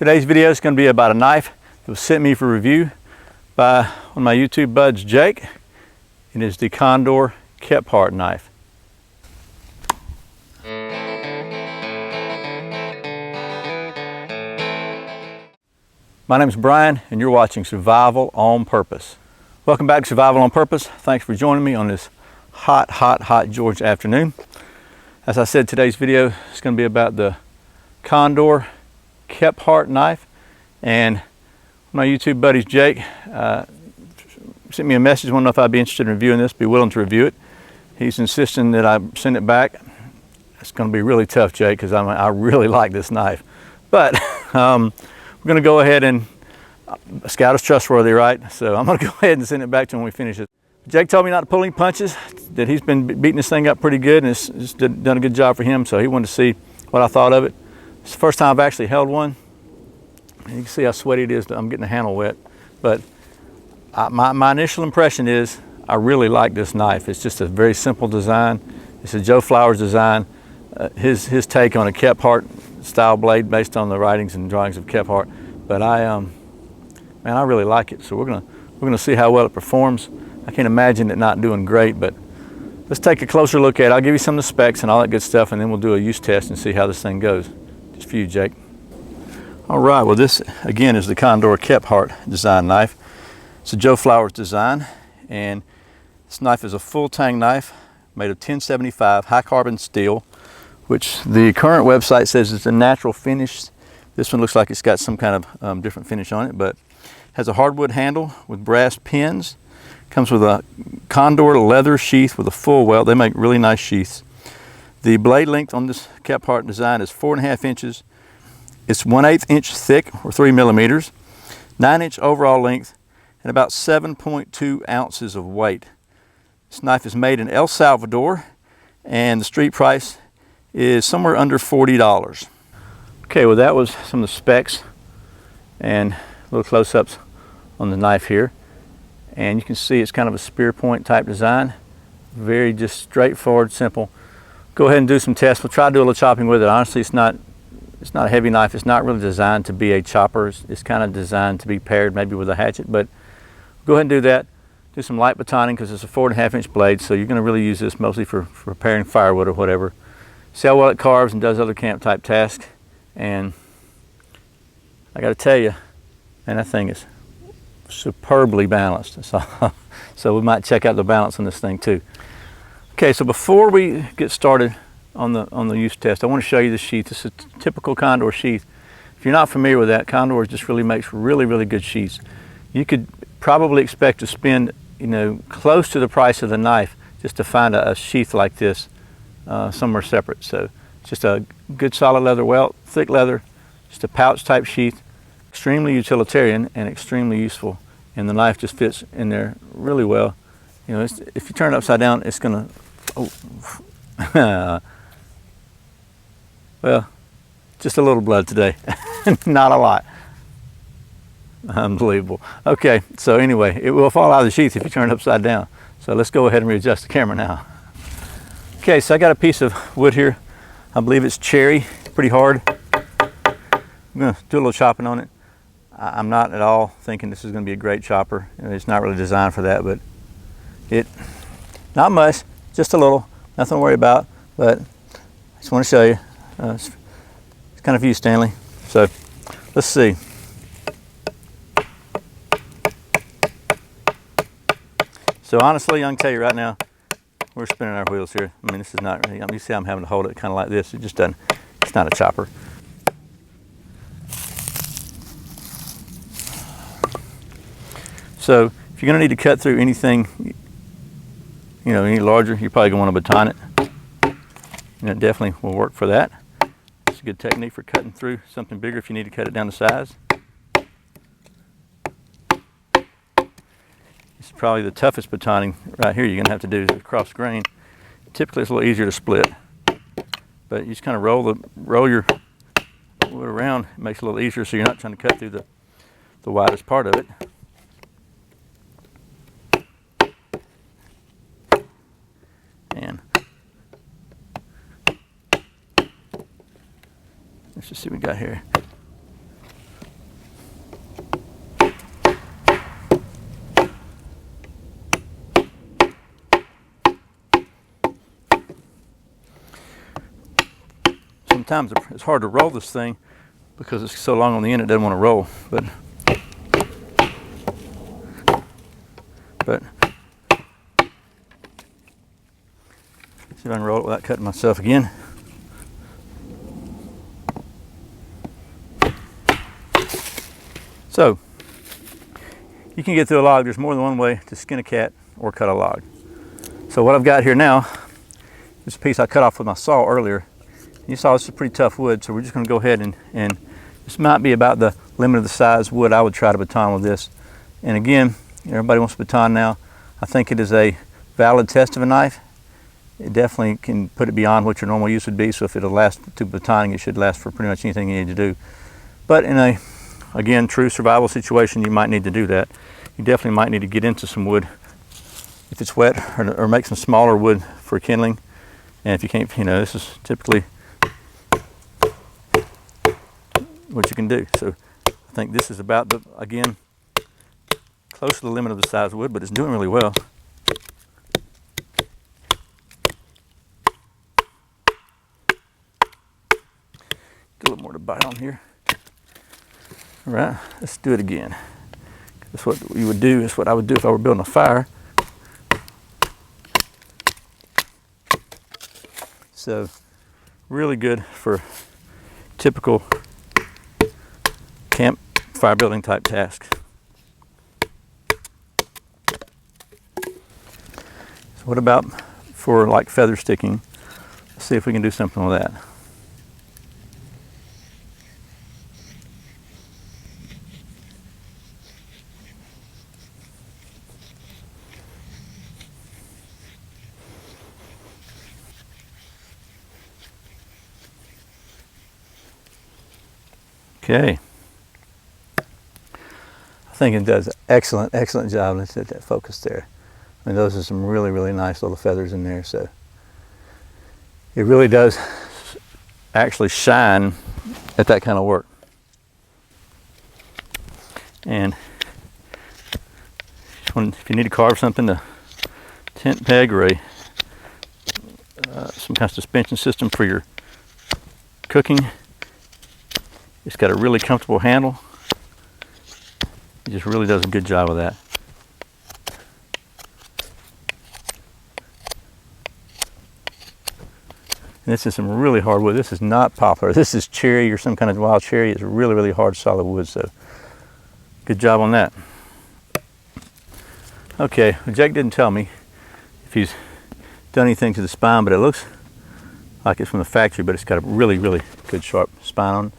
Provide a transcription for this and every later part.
Today's video is going to be about a knife that was sent me for review by one of my YouTube buds, Jake. It is the Condor Kephart knife. My name is Brian and you're watching Survival on Purpose. Welcome back to Survival on Purpose. Thanks for joining me on this hot Georgia afternoon. As I said, today's video is going to be about the Condor Kephart knife, and my YouTube buddies Jake sent me a message, wanted to know if I'd be interested in reviewing this, be willing to review it. He's insisting that I send it back. It's going to be really tough, Jake, because I really like this knife. But we're going to go ahead and Scout is trustworthy, right? So I'm going to go ahead and send it back to him when we finish it. Jake told me not to pull any punches, that he's been beating this thing up pretty good, and it's done a good job for him, so he wanted to see what I thought of it. It's the first time I've actually held one. You can see how sweaty it is. I'm getting the handle wet. But my initial impression is I really like this knife. It's just a very simple design. It's a Joe Flowers design. His take on a Kephart style blade based on the writings and drawings of Kephart. But man, I really like it. So we're gonna see how well it performs. I can't imagine it not doing great, but let's take a closer look at it. I'll give you some of the specs and all that good stuff, and then we'll do a use test and see how this thing goes. Just for you, Jake. All right, well, this again is the Condor Kephart design knife. It's a Joe Flowers design, and this knife is a full tang knife made of 1075 high carbon steel, which the current website says it's a natural finish. This one looks like it's got some kind of different finish on it, but has a hardwood handle with brass pins. Comes with a Condor leather sheath with a full welt. They make really nice sheaths. The blade length on this Kephart design is 4.5 inches. It's 1/8 inch thick, or 3 millimeters, 9-inch overall length, and about 7.2 ounces of weight. This knife is made in El Salvador, and the street price is somewhere under $40. Okay, well, that was some of the specs and little close-ups on the knife here. And you can see it's kind of a spear point type design. Very just straightforward, simple. Go ahead and do some tests. We'll try to do a little chopping with it. Honestly, it's not a heavy knife. It's not really designed to be a chopper. It's kind of designed to be paired maybe with a hatchet, but go ahead and do that. Do some light batoning because it's a 4.5 inch blade, so you're going to really use this mostly for preparing firewood or whatever. See how well it carves and does other camp type tasks. And I got to tell you, man, that thing is superbly balanced. So we might check out the balance on this thing too. Okay, so before we get started on the use test, I want to show you the sheath. It's a typical Condor sheath. If you're not familiar with that, Condor just really makes really good sheaths. You could probably expect to spend, close to the price of the knife just to find a sheath like this somewhere separate. So it's just a good solid leather welt, thick leather, just a pouch type sheath. Extremely utilitarian and extremely useful, and the knife just fits in there really well. If you turn it upside down, it's gonna, well, just a little blood today, not a lot. Unbelievable. Okay, so anyway, it will fall out of the sheath if you turn it upside down. So let's go ahead and readjust the camera now. Okay, so I got a piece of wood here. I believe it's cherry, pretty hard. I'm gonna do a little chopping on it. I'm not at all thinking this is going to be a great chopper. It's not really designed for that, but not much, just a little, nothing to worry about, but I just want to show you. It's kind of for you, Stanley. So let's see. So honestly, I can tell you right now, we're spinning our wheels here. I mean, this is not really, you see I'm having to hold it kind of like this. It just doesn't, it's not a chopper. So if you're going to need to cut through anything, any larger, you're probably going to want to baton it. And it definitely will work for that. It's a good technique for cutting through something bigger if you need to cut it down to size. It's probably the toughest batoning right here you're going to have to do is across grain. Typically it's a little easier to split, but you just kind of roll your wood around. It makes it a little easier so you're not trying to cut through the widest part of it. And let's just see what we got here. times it's hard to roll this thing because it's so long on the end it doesn't want to roll. But see if I can roll it without cutting myself again. So you can get through a log. There's more than one way to skin a cat or cut a log. So what I've got here now, this piece I cut off with my saw earlier. You saw this is pretty tough wood, so we're just going to go ahead and this might be about the limit of the size wood I would try to baton with this. And again, everybody wants to baton now. I think it is a valid test of a knife. It definitely can put it beyond what your normal use would be, so if it'll last to batoning, it should last for pretty much anything you need to do. But in a, again, true survival situation, you might need to do that. You definitely might need to get into some wood if it's wet, or make some smaller wood for kindling. And if you can't, you know, this is typically what you can do. So I think this is about the, again, close to the limit of the size of wood, but it's doing really well. Get a little more to bite on here. All right, let's do it again. That's what you would do. That's what I would do if I were building a fire. So really good for typical camp fire building type tasks. So what about for like feather sticking? Let's see if we can do something with that. Okay. I think it does an excellent job. Let's hit that focus there. I mean, those are some really nice little feathers in there. So it really does actually shine at that kind of work. And if you need to carve something, a tent peg or some kind of suspension system for your cooking, it's got a really comfortable handle. It just really does a good job with that. And this is some really hard wood. This is not poplar. This is cherry or some kind of wild cherry. It's really hard, solid wood. So good job on that. Okay, well, Jake didn't tell me if he's done anything to the spine, but it looks like it's from the factory, but it's got a really good sharp spine on it.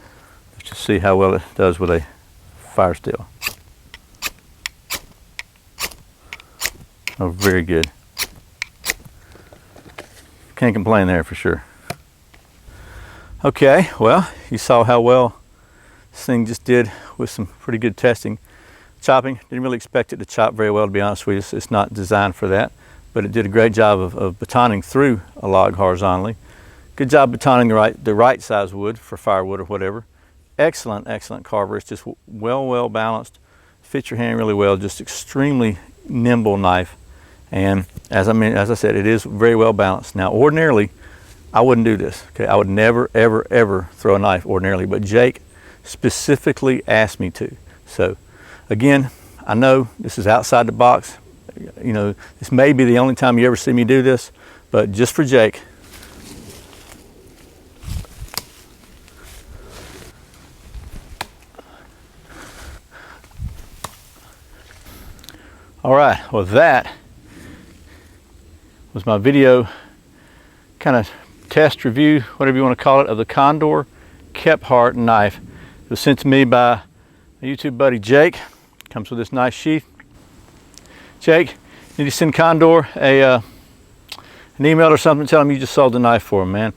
Let's just see how well it does with a fire steel. Oh, very good. Can't complain there for sure. Okay, well, you saw how well this thing just did with some pretty good testing. Chopping, didn't really expect it to chop very well, to be honest with you. It's not designed for that, but it did a great job of batoning through a log horizontally. Good job batoning the right size wood for firewood or whatever. Excellent carver. It's just well balanced. Fits your hand really well. Just extremely nimble knife. And as I said, it is very well balanced. Now, ordinarily, I wouldn't do this. Okay, I would never ever throw a knife ordinarily, but Jake specifically asked me to. So, again, I know this is outside the box. You know, this may be the only time you ever see me do this, but just for Jake. All right, well, that was my video kind of test review, whatever you want to call it, of the Condor Kephart knife. It was sent to me by my YouTube buddy Jake. Comes with this nice sheath. Jake, need to send Condor an email or something, tell him you just sold the knife for him, man.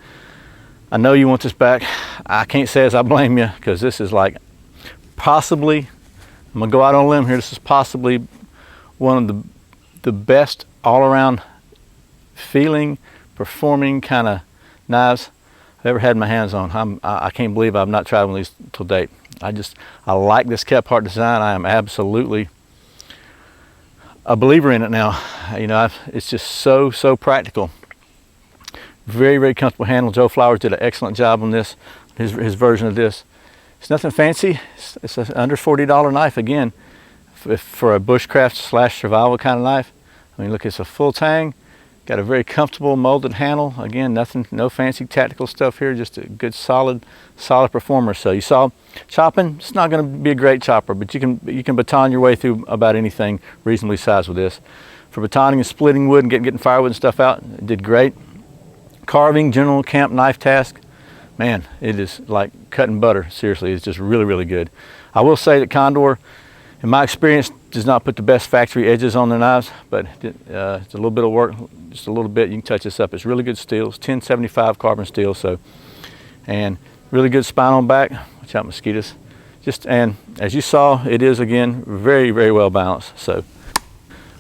I know you want this back. I can't say as I blame you, because this is like possibly, I'm gonna go out on a limb here, this is possibly one of the best all-around feeling, performing kind of knives I've ever had my hands on. I can't believe I've not tried one of these till date. I like this Kephart design. I am absolutely a believer in it now. You know, it's just so practical. Very, very comfortable handle. Joe Flowers did an excellent job on this, his version of this. It's nothing fancy. It's an under $40 knife again for a bushcraft / survival kind of knife. I mean, look, it's a full tang. Got a very comfortable molded handle. Again, nothing, no fancy tactical stuff here, just a good solid performer. So you saw chopping, it's not going to be a great chopper, but you can baton your way through about anything reasonably sized with this. For batoning and splitting wood and getting firewood and stuff out, it did great. Carving, general camp knife task, man, it is like cutting butter. Seriously, it's just really, really good. I will say that Condor, in my experience, does not put the best factory edges on their knives, but it's a little bit of work, just a little bit. You can touch this up. It's really good steel. It's 1075 carbon steel, so, and really good spine on back. Watch out, mosquitoes. And as you saw, it is again very, very well balanced. So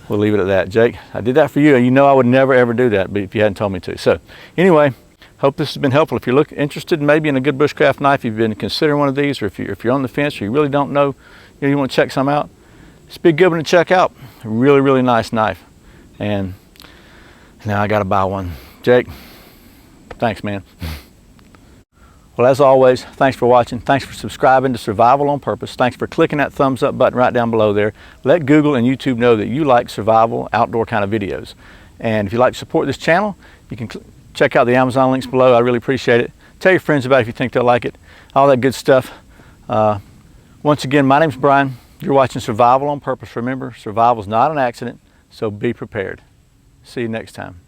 we'll leave it at that. Jake, I did that for you. You know I would never ever do that, but if you hadn't told me to. So anyway, hope this has been helpful. If you're interested maybe in a good bushcraft knife, you've been considering one of these, or if you're on the fence or you really don't know, you want to check some out, it's be a good one to check out. A really, really nice knife. And now I got to buy one. Jake, thanks, man. Well, as always, thanks for watching. Thanks for subscribing to Survival on Purpose. Thanks for clicking that thumbs up button right down below there. Let Google and YouTube know that you like survival, outdoor kind of videos. And if you'd like to support this channel, you can check out the Amazon links below. I really appreciate it. Tell your friends about it if you think they'll like it. All that good stuff. Once again, my name's Brian. You're watching Survival on Purpose. Remember, survival is not an accident, so be prepared. See you next time.